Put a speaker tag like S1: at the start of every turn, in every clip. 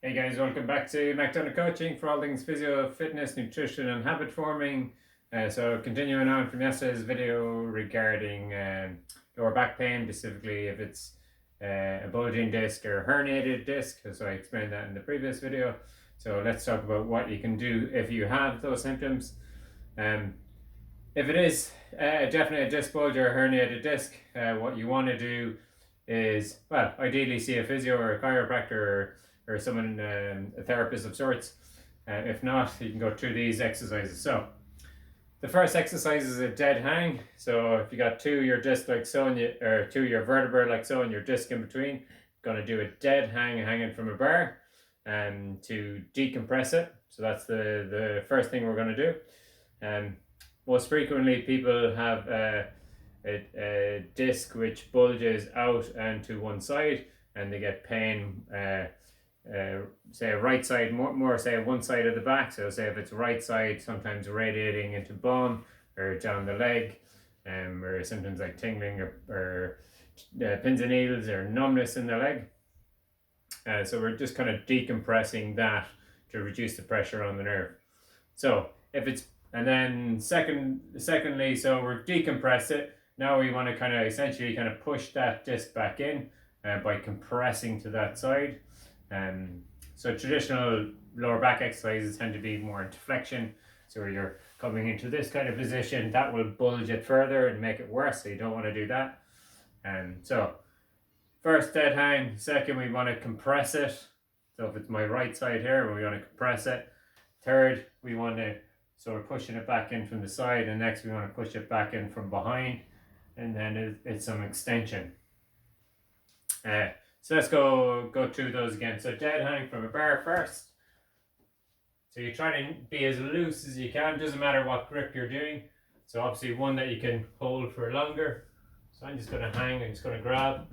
S1: Hey guys, welcome back to McDonough Coaching for all things physio, fitness, nutrition and habit forming. So continuing on from yesterday's video regarding lower back pain, specifically if it's a bulging disc or a herniated disc, so I explained that in the previous video. So let's talk about what you can do if you have those symptoms. If it is definitely a disc bulge or a herniated disc, what you want to do is, well, ideally see a physio or a chiropractor or someone, a therapist of sorts. If not, you can go through these exercises. So the first exercise is a dead hang. So if you got two of your disc like so, or two of your vertebrae like so, and your disc in between, you're going to do a dead hang hanging from a bar to decompress it. So that's the first thing we're going to do. Most frequently, people have a disc which bulges out and to one side, and they get pain. Say a right side, more say one side of the back. So say if it's right side, sometimes radiating into bone or down the leg, or symptoms like tingling or pins and needles or numbness in the leg. So we're just kind of decompressing that to reduce the pressure on the nerve. So if it's, and then secondly, so we're decompress it. Now we want to kind of essentially kind of push that disc back in by compressing to that side. So traditional lower back exercises tend to be more into flexion. So where you're coming into this kind of position, that will bulge it further and make it worse. So you don't want to do that. So first dead hang. Second, we want to compress it. So if it's my right side here, we want to compress it. Third, we want to, so we're pushing it back in from the side, and next we want to push it back in from behind, and then it's some extension. So let's go through those again. So dead hang from a bar first. So you try to be as loose as you can, doesn't matter what grip you're doing. So obviously one that you can hold for longer. So I'm just going to hang, I'm just going to grab.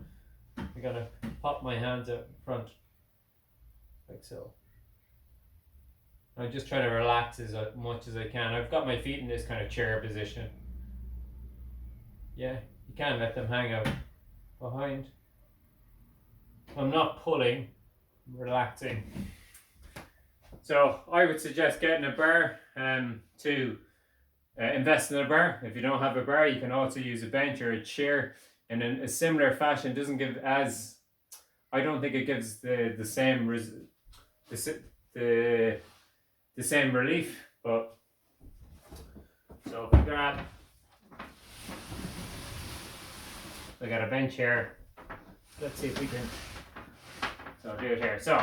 S1: I'm going to pop my hands out in front, like so. I'm just trying to relax as much as I can. I've got my feet in this kind of chair position. Yeah, you can't let them hang out behind. I'm not pulling, I'm relaxing. So I would suggest getting a bar to invest in a bar. If you don't have a bar, you can also use a bench or a chair. And in a similar fashion, doesn't give as, I don't think it gives the same the same relief. But so if we grab, I got a bench here. Let's see if we can. So I'll do it here. So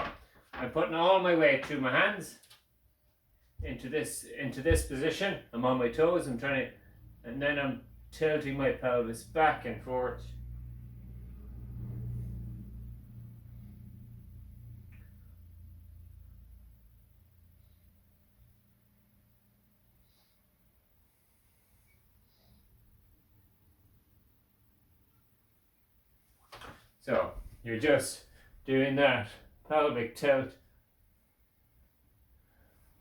S1: I'm putting all my weight through my hands into this position. I'm on my toes. I'm trying to, and then I'm tilting my pelvis back and forth. So you're just doing that pelvic tilt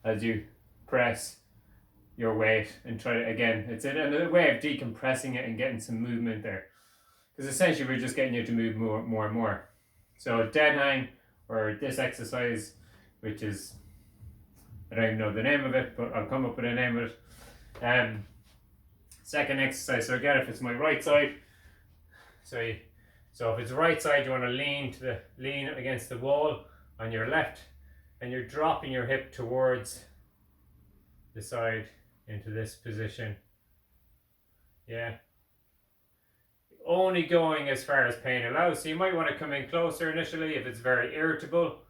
S1: as you press your weight and try to, again, it's another way of decompressing it and getting some movement there. Because essentially we're just getting you to move more and more. So dead hang, or this exercise, which is, I don't even know the name of it, but I'll come up with a name of it. Second exercise, so again, if it's my right side, so if it's right side, you want to lean against the wall on your left, and you're dropping your hip towards the side into this position. Yeah. Only going as far as pain allows. So you might want to come in closer initially if it's very irritable.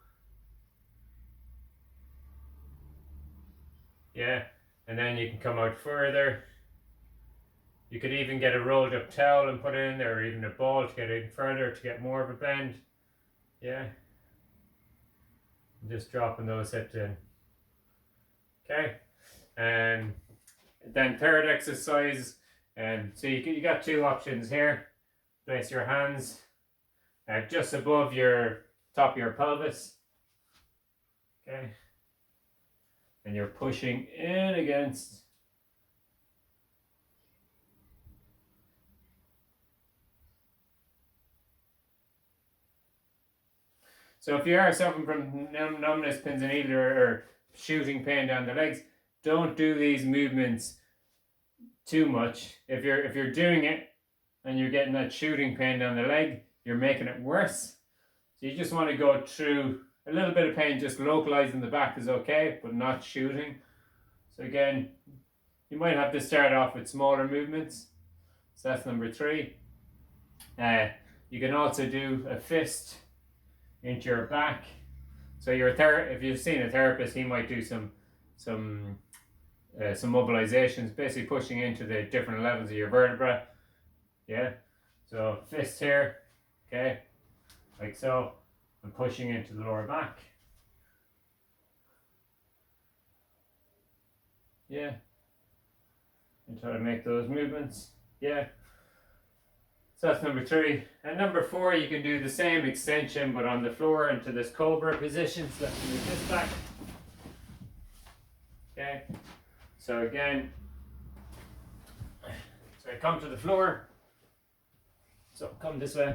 S1: Yeah. And then you can come out further. You could even get a rolled up towel and put it in there, or even a ball to get in further to get more of a bend. Yeah. Just dropping those hips in. Okay. And then third exercise. So you got two options here. Place your hands just above your top of your pelvis. Okay. And you're pushing in against. So if you are suffering from numbness, pins and needles, or shooting pain down the legs, don't do these movements too much. If you're doing it and you're getting that shooting pain down the leg, you're making it worse. So you just want to go through a little bit of pain, just localizing the back is okay, but not shooting. So again, you might have to start off with smaller movements. So that's number 3. You can also do a fist into your back. So if you've seen a therapist, he might do some mobilizations, basically pushing into the different levels of your vertebra. Yeah. So fist here, okay, like so, and pushing into the lower back. Yeah. And try to make those movements. Yeah. So that's number 3. And number 4, you can do the same extension but on the floor into this Cobra position. So let's move this back. Okay. So again, so I come to the floor. So come this way.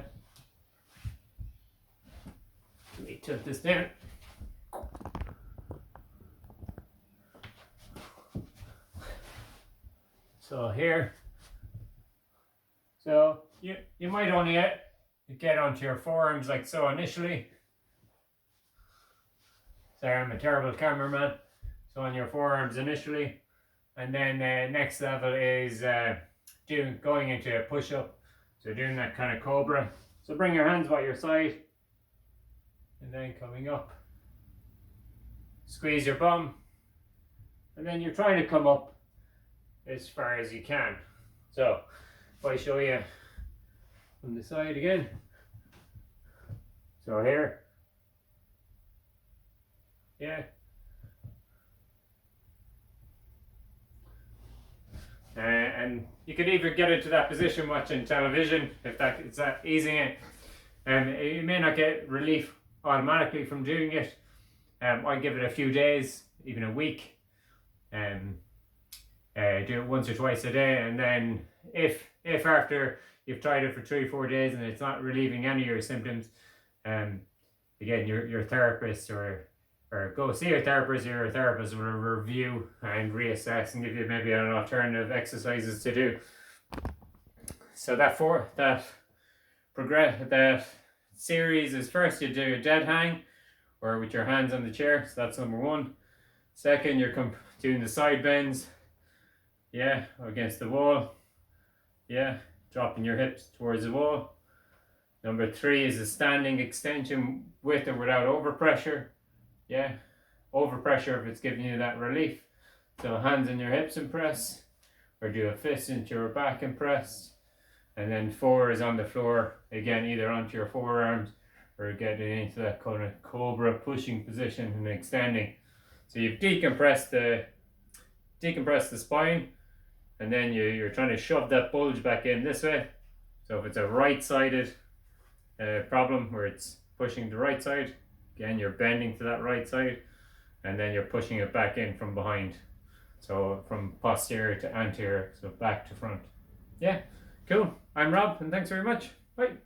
S1: Let me tilt this down. So here. So you might only get onto your forearms like so initially. Sorry, I'm a terrible cameraman. So on your forearms initially, and then next level is going into a push-up. So doing that kind of Cobra. So bring your hands by your side, and then coming up. Squeeze your bum, and then you're trying to come up as far as you can. So if I show you from the side again. So here. Yeah. And you could even get into that position watching television if it's that easing it. And you may not get relief automatically from doing it. I give it a few days, even a week. Do it once or twice a day, and then if after you've tried it for 3-4 days and it's not relieving any of your symptoms, again your therapist or go see your therapist. Your therapist will review and reassess and give you maybe an alternative exercises to do. So that series is first you do a dead hang or with your hands on the chair. So that's number 1. Second, you're doing the side bends. Yeah, against the wall. Yeah, dropping your hips towards the wall. Number 3 is a standing extension with or without overpressure. Yeah, overpressure if it's giving you that relief. So hands in your hips and press, or do a fist into your back and press. And then 4 is on the floor, again either onto your forearms or getting into that kind of Cobra pushing position and extending. So you've decompressed the spine, and then you're trying to shove that bulge back in this way. So if it's a right-sided problem where it's pushing the right side, again you're bending to that right side, and then you're pushing it back in from behind. So from posterior to anterior, so back to front. Yeah, cool. I'm Rob, and thanks very much. Bye.